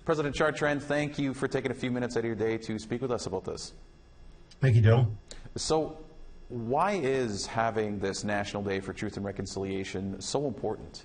President Chartrand, thank you for taking a few minutes out of your day to speak with us about this. Thank you, Darrell. So, why is having this National Day for Truth and Reconciliation so important?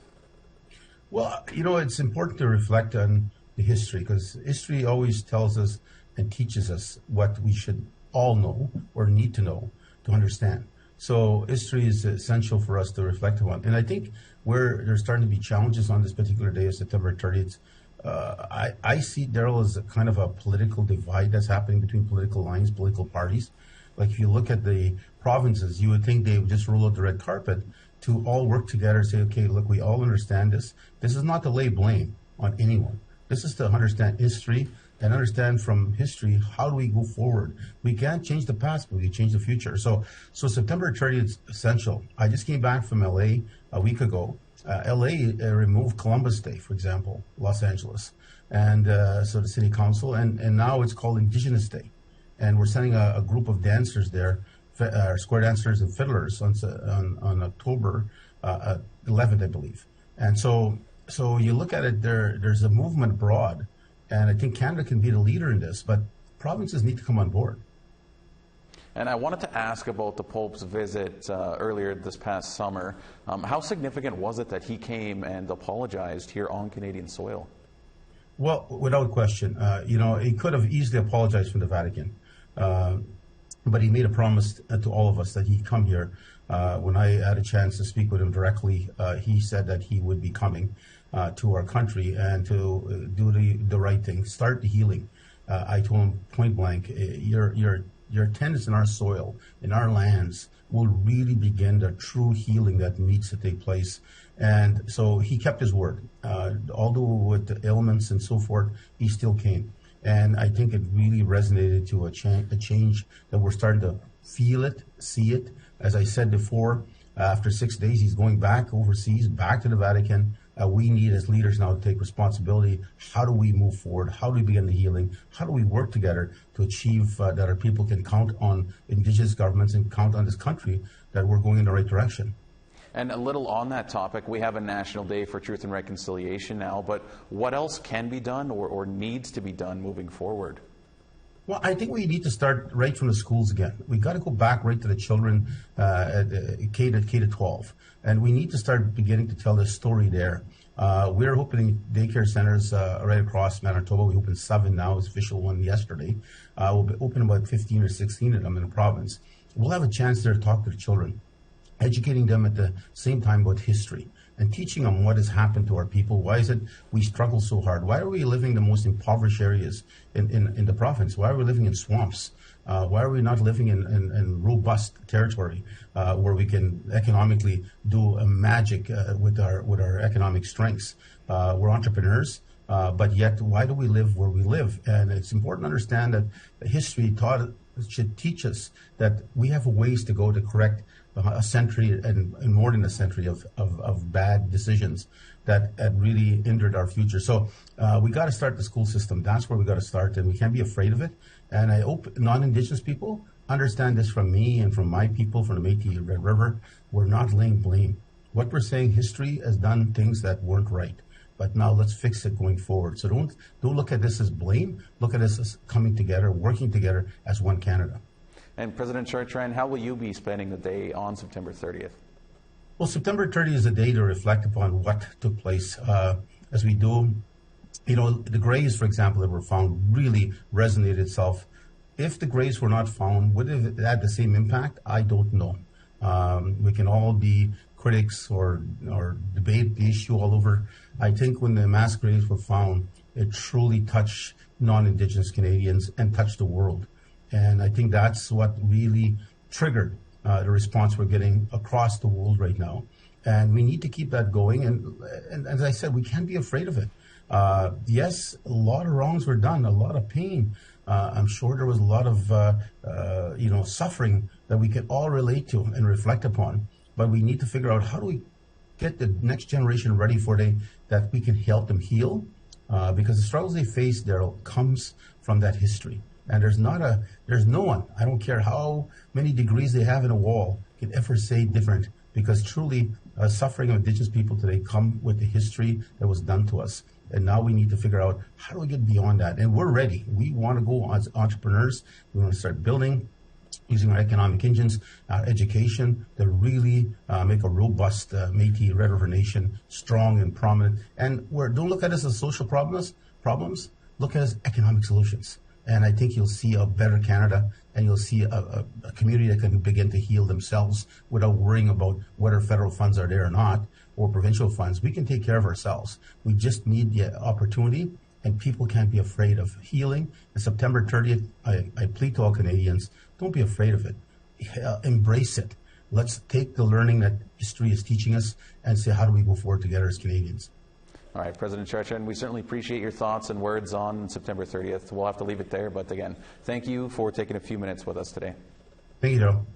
Well, it's important to reflect on the history, because history always tells us and teaches us what we should all know or need to know to understand. So history is essential for us to reflect on. And I think where there's starting to be challenges on this particular day of September 30th, I see, Darrell, as a kind of a political divide that's happening between political lines, political parties. Like if you look at the provinces, you would think they would just roll out the red carpet to all work together and say, okay, look, we all understand this. This is not to lay blame on anyone. This is to understand history and understand from history, how do we go forward? We can't change the past, but we can change the future. So September 30th is essential. I just came back from LA a week ago. LA removed Columbus Day, for example, Los Angeles, and so the city council, and now it's called Indigenous Day. And we're sending a group of dancers there, square dancers and fiddlers on October 11th, I believe. And so you look at it, there's a movement abroad, and I think Canada can be the leader in this, but provinces need to come on board. And I wanted to ask about the Pope's visit earlier this past summer. How significant was it that he came and apologized here on Canadian soil? Well, without question. He could have easily apologized from the Vatican, but he made a promise to all of us that he'd come here. When I had a chance to speak with him directly, he said that he would be coming to our country and to do the right thing, start the healing. I told him point blank, your attendance in our soil, in our lands, will really begin the true healing that needs to take place. And so he kept his word. Although with the ailments and so forth, he still came. And I think it really resonated to a change that we're starting to feel it, see it. As I said before, after 6 days, he's going back overseas, back to the Vatican. We need, as leaders now, to take responsibility. How do we move forward? How do we begin the healing? How do we work together to achieve that our people can count on Indigenous governments and count on this country that we're going in the right direction? And a little on that topic, we have a National Day for Truth and Reconciliation now, but what else can be done or needs to be done moving forward? Well, I think we need to start right from the schools again. We got to go back right to the children at K to 12, and we need to start beginning to tell this story there. We're opening daycare centers right across Manitoba. We opened 7 now, it's official one yesterday. We'll open about 15 or 16 of them in the province. We'll have a chance there to talk to the children, educating them at the same time about history and teaching them what has happened to our people. Why is it we struggle so hard? Why are we living in the most impoverished areas in the province? Why are we living in swamps? Why are we not living in robust territory where we can economically do a magic with our economic strengths? We're entrepreneurs, but yet why do we live where we live? And it's important to understand that history should teach us that we have ways to go to correct a century and more than a century of bad decisions that really hindered our future. So we got to start the school system. That's where we got to start, and we can't be afraid of it. And I hope non-Indigenous people understand this from me and from my people, from the Metis Red River. We're not laying blame. What we're saying, history has done things that weren't right, but now let's fix it going forward. So don't look at this as blame. Look at this as coming together, working together as one Canada. And President Chartrand, how will you be spending the day on September 30th? Well, September 30th is a day to reflect upon what took place. As we do, the graves, for example, that were found really resonated itself. If the graves were not found, would it have had the same impact? I don't know. We can all be critics or debate the issue all over. I think when the mass graves were found, it truly touched non-Indigenous Canadians and touched the world. And I think that's what really triggered the response we're getting across the world right now. And we need to keep that going. And as I said, we can't be afraid of it. Yes, a lot of wrongs were done, a lot of pain. I'm sure there was a lot of suffering that we could all relate to and reflect upon. But we need to figure out, how do we get the next generation ready for that we can help them heal? Because the struggles they face, Darrell, comes from that history. And there's no one, I don't care how many degrees they have in a wall, can ever say different, because truly suffering of Indigenous people today come with the history that was done to us. And now we need to figure out how do we get beyond that. And we're ready. We want to go as entrepreneurs. We want to start building, using our economic engines, our education, to really make a robust Métis Red River Nation strong and prominent. And don't look at us as social problems. Look at us as economic solutions. And I think you'll see a better Canada, and you'll see a community that can begin to heal themselves without worrying about whether federal funds are there or not, or provincial funds. We can take care of ourselves. We just need the opportunity, and people can't be afraid of healing. And September 30th, I plead to all Canadians, don't be afraid of it. Embrace it. Let's take the learning that history is teaching us and say, how do we go forward together as Canadians? All right, President Chartrand, we certainly appreciate your thoughts and words on September 30th. We'll have to leave it there, but again, thank you for taking a few minutes with us today. Thank you, Darrell.